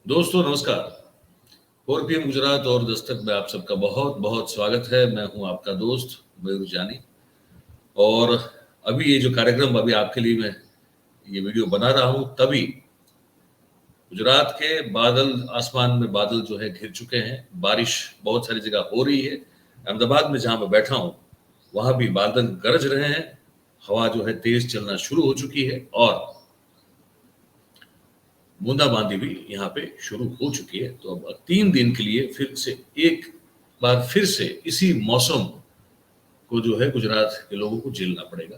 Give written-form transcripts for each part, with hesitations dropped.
दोस्तों नमस्कार। 4 PM गुजरात और दस्तक में आप सबका बहुत बहुत स्वागत है। मैं हूं आपका दोस्त मयूर जानी। और अभी ये जो कार्यक्रम अभी आपके लिए मैं ये वीडियो बना रहा हूं, तभी गुजरात के बादल, आसमान में बादल जो है घिर चुके हैं। बारिश बहुत सारी जगह हो रही है। अहमदाबाद में जहां मैं बैठा हूं वहां भी बादल गरज रहे हैं। हवा जो है तेज चलना शुरू हो चुकी है और बूंदाबांदी भी यहाँ पे शुरू हो चुकी है। तो अब 3 दिन के लिए एक बार फिर से इसी मौसम को जो है गुजरात के लोगों को झेलना पड़ेगा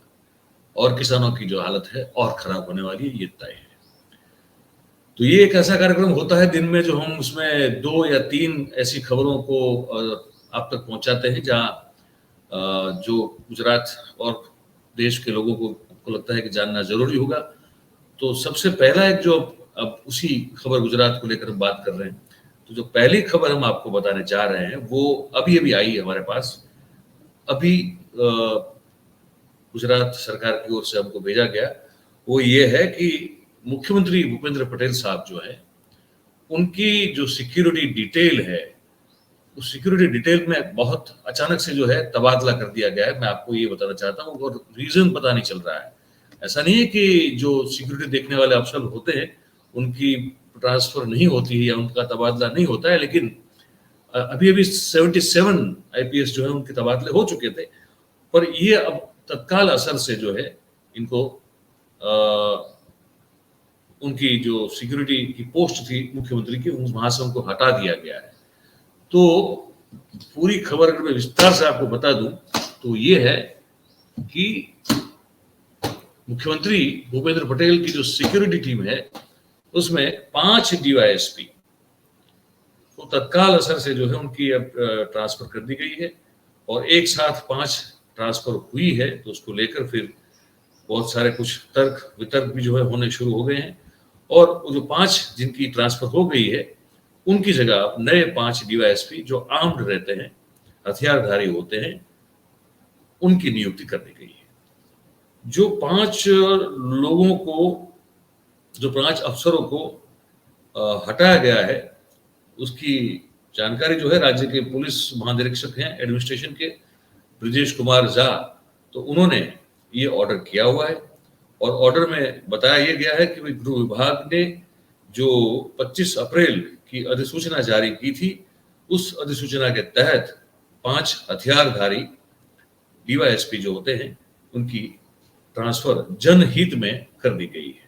और किसानों की जो हालत है और खराब होने वाली है, ये तय है। तो ये एक ऐसा कार्यक्रम होता है दिन में जो हम उसमें 2 या 3 ऐसी खबरों को आप तक पहुंचाते हैं जहां जो गुजरात और देश के लोगों को लगता है कि जानना जरूरी होगा। तो सबसे पहला एक जो अब उसी खबर गुजरात को लेकर बात कर रहे हैं, तो जो पहली खबर हम आपको बताने जा रहे हैं वो अभी अभी आई है हमारे पास। अभी गुजरात सरकार की ओर से हमको भेजा गया वो ये है कि मुख्यमंत्री भूपेंद्र पटेल साहब जो है उनकी जो सिक्योरिटी डिटेल है, उस सिक्योरिटी डिटेल में बहुत अचानक से जो है तबादला कर दिया गया है। मैं आपको ये बताना चाहता हूँ और रीजन पता नहीं चल रहा है। ऐसा नहीं है कि जो सिक्योरिटी देखने वाले अफसर होते हैं उनकी ट्रांसफर नहीं होती है या उनका तबादला नहीं होता है, लेकिन अभी अभी 77 IPS जो है उनके तबादले हो चुके थे। पर ये अब तत्काल असर से जो है इनको उनकी जो सिक्योरिटी की पोस्ट थी मुख्यमंत्री की, वहां से उनको हटा दिया गया है। तो पूरी खबर अगर मैं विस्तार से आपको बता दूं तो ये है कि मुख्यमंत्री भूपेंद्र पटेल की जो सिक्योरिटी टीम है उसमें 5 DYSP तो तत्काल असर से जो है उनकी अब ट्रांसफर कर दी गई है और एक साथ 5 ट्रांसफर हुई है। तो उसको लेकर फिर बहुत सारे कुछ तर्क वितर्क भी जो है होने शुरू हो गए हैं और जो 5 जिनकी ट्रांसफर हो गई है उनकी जगह नए 5 DYSP जो आर्म्ड रहते हैं, हथियारधारी होते हैं, उनकी नियुक्ति कर दी गई है। जो 5 लोगों को, जो 5 अफसरों को हटाया गया है उसकी जानकारी जो है राज्य के पुलिस महानिरीक्षक हैं एडमिनिस्ट्रेशन के, ब्रिजेश कुमार झा, तो उन्होंने ये ऑर्डर किया हुआ है। और ऑर्डर में बताया यह गया है कि गृह विभाग ने जो 25 अप्रैल की अधिसूचना जारी की थी, उस अधिसूचना के तहत 5 हथियारधारी DYSP जो होते हैं उनकी ट्रांसफर जनहित में कर दी गई है।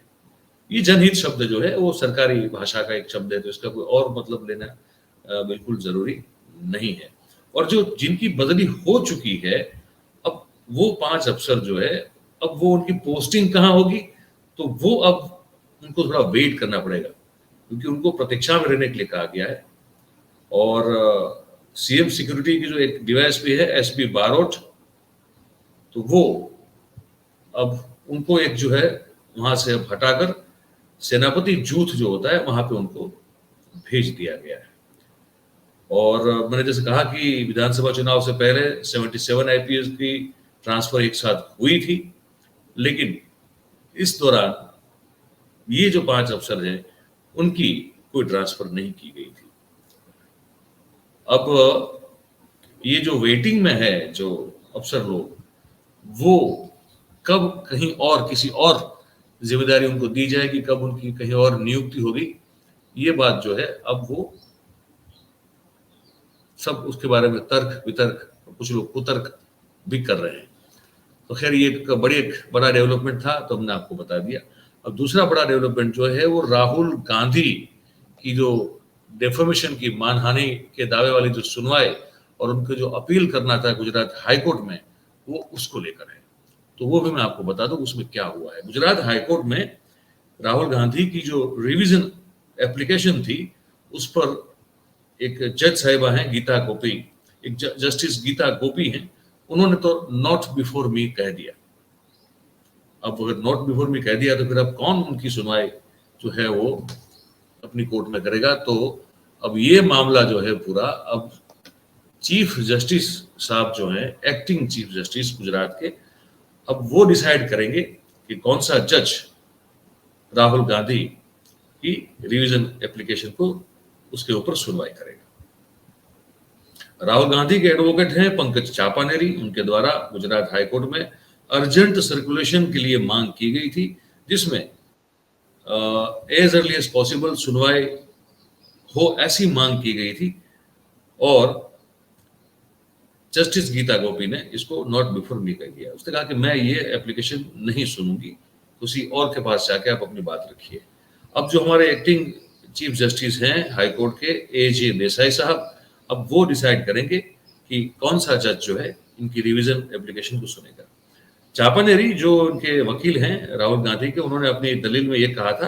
ये जनहित शब्द जो है वो सरकारी भाषा का एक शब्द है, तो इसका कोई और मतलब लेना बिल्कुल जरूरी नहीं है। और जो जिनकी बदली हो चुकी है, अब वो 5 अफसर जो है, अब वो उनकी पोस्टिंग कहाँ होगी, तो वो अब उनको थोड़ा वेट करना पड़ेगा क्योंकि उनको प्रतीक्षा में रहने के लिए कहा गया है। और CM सिक्योरिटी की जो एक DYSP है SP बारोट, तो वो अब उनको एक जो है वहां से अब हटाकर सेनापति जूथ जो होता है वहां पे उनको भेज दिया गया है। और मैंने जैसे कहा कि विधानसभा चुनाव से पहले 77 IPS की ट्रांसफर एक साथ हुई थी, लेकिन इस दौरान ये जो 5 अफसर हैं उनकी कोई ट्रांसफर नहीं की गई थी। अब ये जो वेटिंग में है जो अफसर लोग, वो कब कहीं और किसी और जिम्मेदारी उनको दी जाएगी, कब उनकी कहीं और नियुक्ति होगी, ये बात जो है अब वो सब उसके बारे में तर्क वितर्क, कुछ लोग कुतर्क भी कर रहे हैं। तो खैर ये एक बड़ा डेवलपमेंट था, तो हमने आपको बता दिया। अब दूसरा बड़ा डेवलपमेंट जो है वो राहुल गांधी की जो डेफेमेशन की, मानहानि के दावे वाली जो सुनवाई और उनको जो अपील करना था गुजरात हाईकोर्ट में, वो उसको लेकर है। तो वो भी मैं आपको बता दूं उसमें क्या हुआ है। गुजरात हाईकोर्ट में राहुल गांधी की जो रिवीजन एप्लीकेशन थी उस पर एक जज साहिबा हैं गीता गोपी, एक जस्टिस गीता गोपी हैं, उन्होंने तो नॉट बिफोर मी कह दिया। अब अगर नॉट बिफोर मी कह दिया तो फिर अब कौन उनकी सुनवाई जो है वो अपनी कोर्ट में करेगा। तो अब ये मामला जो है पूरा अब चीफ जस्टिस साहब जो है, एक्टिंग चीफ जस्टिस गुजरात के, अब वो डिसाइड करेंगे कि कौन सा जज राहुल गांधी कि रिवीजन एप्लीकेशन को उसके ऊपर सुनवाई करेगा। राहुल गांधी के एडवोकेट हैं पंकज चापानेरी, उनके द्वारा गुजरात हाईकोर्ट में अर्जेंट सर्कुलेशन के लिए मांग की गई थी, जिसमें एज अर्ली एज पॉसिबल सुनवाई हो ऐसी मांग की गई थी, और जस्टिस गीता गोपी ने इसको नॉट बिफोर मी कह दिया। उसने कहा कि मैं ये एप्लीकेशन नहीं सुनूंगी, किसी और के पास जाके आप अपनी बात रखिए। अब जो हमारे एक्टिंग चीफ जस्टिस हैं हाई कोर्ट के AJ देसाई साहब, अब वो डिसाइड करेंगे कि कौन सा जज जो है इनकी रिवीजन एप्लीकेशन को सुनेगा। चापानेरी जो उनके वकील हैं राहुल गांधी के, उन्होंने अपनी दलील में ये कहा था,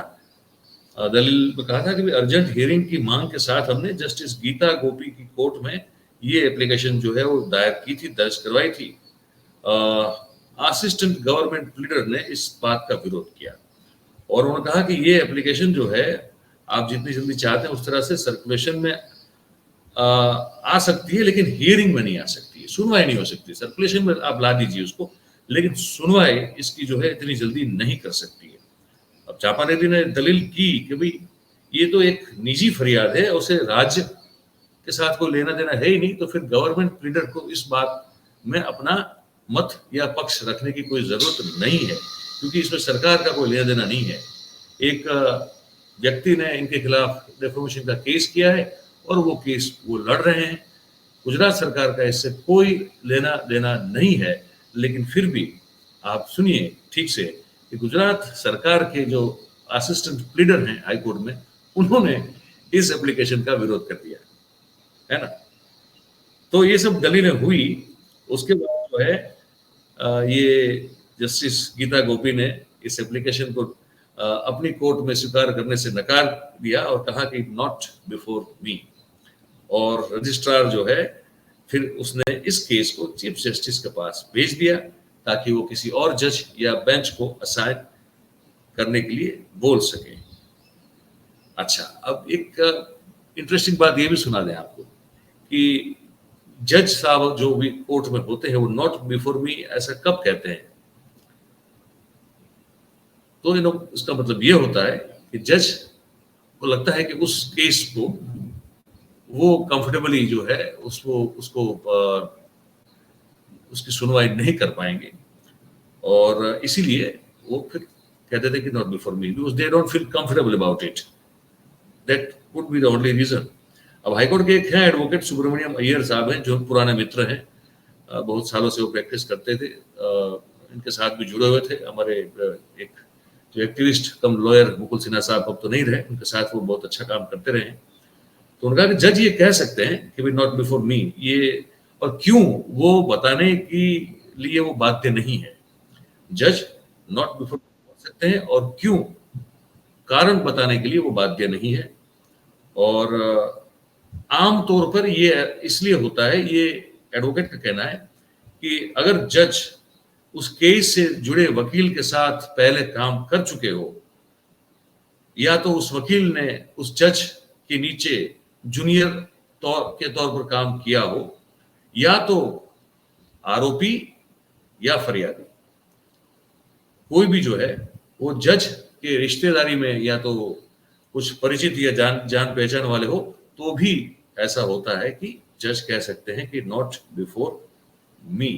कि अर्जेंट हियरिंग की मांग के साथ हमने जस्टिस गीता गोपी की कोर्ट में ये एप्लीकेशन जो है वो दायर की थी, दर्ज करवाई थी। असिस्टेंट गवर्नमेंट प्लीडर ने इस बात का विरोध किया और उन्होंने कहा कि ये एप्लीकेशन जो है आप जितनी जल्दी चाहते हैं उस तरह से सर्कुलेशन में आ सकती है, लेकिन हियरिंग में नहीं आ सकती है, सुनवाई नहीं हो सकती। सर्कुलेशन में आप ला दीजिए उसको, लेकिन सुनवाई इसकी जो है इतनी जल्दी नहीं कर सकती है। अब चापानेरी ने दलील की कि भाई ये तो एक निजी फरियाद है, उसे राज्य के साथ कोई लेना देना है ही नहीं, तो फिर गवर्नमेंट प्लीडर को इस बात में अपना मत या पक्ष रखने की कोई जरूरत नहीं है, क्योंकि इसमें सरकार का कोई लेना देना नहीं है। एक व्यक्ति ने इनके खिलाफ डिफेमेशन का केस किया है और वो केस वो लड़ रहे हैं। गुजरात सरकार का इससे कोई लेना देना नहीं है, लेकिन फिर भी आप सुनिए ठीक से कि गुजरात सरकार के जो असिस्टेंट प्लीडर हैं हाई कोर्ट में, उन्होंने इस एप्लीकेशन का विरोध कर दिया है ना। तो ये सब दलीलें हुई। उसके बाद जो है ये जस्टिस गीता गोपी ने इस एप्लीकेशन को अपनी कोर्ट में स्वीकार करने से नकार दिया और कहा कि नॉट बिफोर मी। और रजिस्ट्रार जो है फिर उसने इस केस को चीफ जस्टिस के पास भेज दिया ताकि वो किसी और जज या बेंच को असाइन करने के लिए बोल सके। अच्छा, अब एक इंटरेस्टिंग बात ये भी सुना दें आपको कि जज साहब जो भी कोर्ट में होते हैं वो नॉट बिफोर मी ऐसा कब कहते हैं? तो इसका मतलब ये होता है कि जज को लगता है कि उस केस को वो कंफर्टेबली जो है उसको उसकी सुनवाई नहीं कर पाएंगे, और इसीलिए वो फिर कहते थे कि not before me, because they don't feel comfortable about it. That would be the only reason. अब हाईकोर्ट के एक हैं एडवोकेट सुब्रमण्यम अय्यर साहब हैं, जो पुराने मित्र हैं, बहुत सालों से वो प्रैक्टिस करते थे, इनके साथ भी जुड़े हुए थे। हमारे एक जो एक्टिविस्ट कम लॉयर मुकुल सिन्हा साहब अब तो नहीं रहे, उनके साथ वो बहुत अच्छा काम करते रहे। तो उन्होंने कहा कि जज ये कह सकते हैं कि भाई नॉट बिफोर मी, ये और क्यों वो बताने के लिए वो बाध्य नहीं है। जज नॉट बिफोर बोल सकते हैं और क्यों, कारण बताने के लिए वो बाध्य नहीं है। और आम तौर पर ये इसलिए होता है, ये एडवोकेट का कहना है कि अगर जज उस केस से जुड़े वकील के साथ पहले काम कर चुके हो, या तो उस वकील ने उस जज के नीचे जूनियर के तौर पर काम किया हो, या तो आरोपी या फरियादी कोई भी जो है वो जज के रिश्तेदारी में या तो कुछ परिचित या जान पहचान वाले हो, तो भी ऐसा होता है कि जज कह सकते हैं कि नॉट बिफोर मी।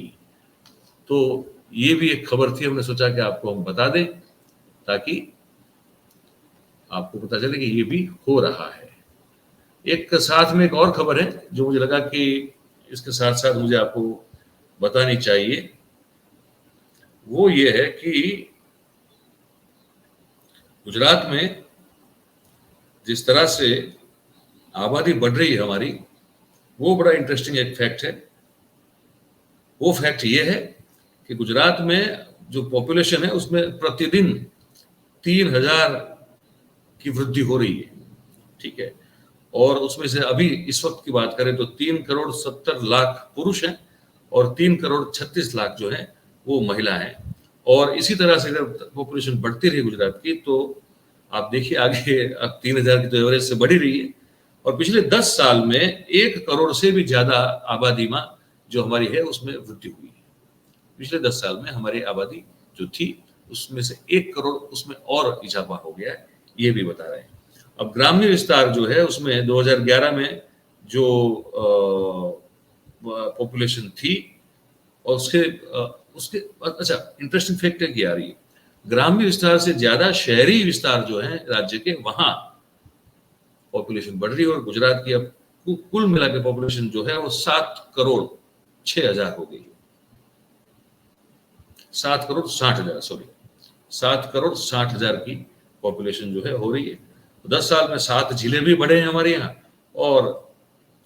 तो ये भी एक खबर थी, हमने सोचा कि आपको हम बता दें ताकि आपको पता चले कि ये भी हो रहा है। एक साथ में एक और खबर है जो मुझे लगा कि इसके साथ साथ मुझे आपको बतानी चाहिए, वो ये है कि गुजरात में जिस तरह से आबादी बढ़ रही है हमारी, वो बड़ा इंटरेस्टिंग एक फैक्ट है। वो फैक्ट ये है कि गुजरात में जो पॉपुलेशन है उसमें प्रतिदिन 3000 की वृद्धि हो रही है, ठीक है। और उसमें से अभी इस वक्त की बात करें तो 3,70,00,000 पुरुष हैं और 3,36,00,000 जो हैं वो महिला हैं। और इसी तरह से अगर पॉपुलेशन बढ़ती रही गुजरात की, तो आप देखिए आगे अब 3,000 की तो एवरेज से बढ़ी रही है, और पिछले 10 साल में 1 करोड़ से भी ज्यादा आबादी में जो हमारी है उसमें वृद्धि हुई है। पिछले 10 साल में हमारी आबादी जो थी उसमें से 1 करोड़ उसमें और इजाफा हो गया है, ये भी बता रहे हैं। अब ग्राम्य विस्तार जो है उसमें 2011 में जो पॉपुलेशन थी और उसके अच्छा इंटरेस्टिंग फैक्ट है कि आ रही है, ग्राम्य विस्तार से ज्यादा शहरी विस्तार जो है राज्य के, वहां पॉपुलेशन बढ़ रही है और गुजरात की अब कुल मिला के पॉपुलेशन जो है वो 7,06,000 हो गई है। 7,60,000 सॉरी, 7,60,000 की पॉपुलेशन जो है हो रही है। 10 साल में 7 जिले भी बढ़े हैं हमारे यहाँ और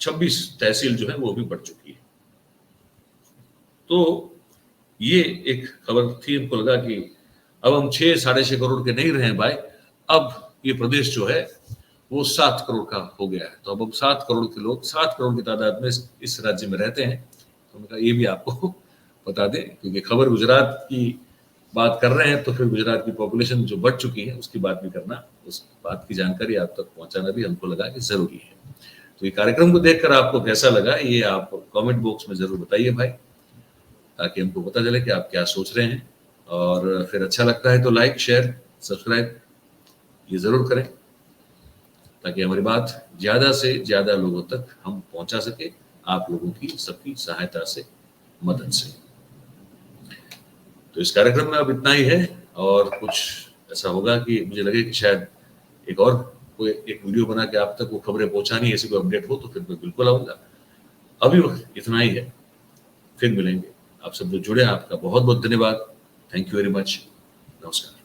26 तहसील जो है वो भी बढ़ चुकी है। तो ये एक खबर थी, हमको लगा कि अब हम 6-6.5 करोड़ के नहीं रहे भाई, अब ये प्रदेश जो है वो 7 करोड़ का हो गया है। तो अब हम 7 करोड़ के लोग 7 करोड़ की तादाद में इस राज्य में रहते हैं। तो उनका ये भी आपको बता दें, क्योंकि खबर गुजरात की बात कर रहे हैं तो फिर गुजरात की पॉपुलेशन जो बढ़ चुकी है उसकी बात भी करना, उस बात की जानकारी आप तक पहुंचाना भी हमको लगा कि जरूरी है। तो ये कार्यक्रम को देखकर आपको कैसा लगा ये आप कमेंट बॉक्स में जरूर बताइए भाई, ताकि हमको पता चले कि आप क्या सोच रहे हैं। और फिर अच्छा लगता है तो लाइक, शेयर, सब्सक्राइब ये जरूर करें, ताकि हमारी बात ज्यादा से ज्यादा लोगों तक हम पहुंचा सके, आप लोगों की सबकी सहायता से, मदद से। तो इस कार्यक्रम में अब इतना ही है, और कुछ ऐसा होगा कि मुझे लगे कि शायद एक और कोई एक वीडियो बना के आप तक वो खबरें पहुंचानी, ऐसी कोई अपडेट हो तो फिर मैं बिल्कुल आऊंगा। अभी इतना ही है, फिर मिलेंगे। आप सब जो जुड़े आपका बहुत बहुत धन्यवाद। Thank you very much. नमस्कार।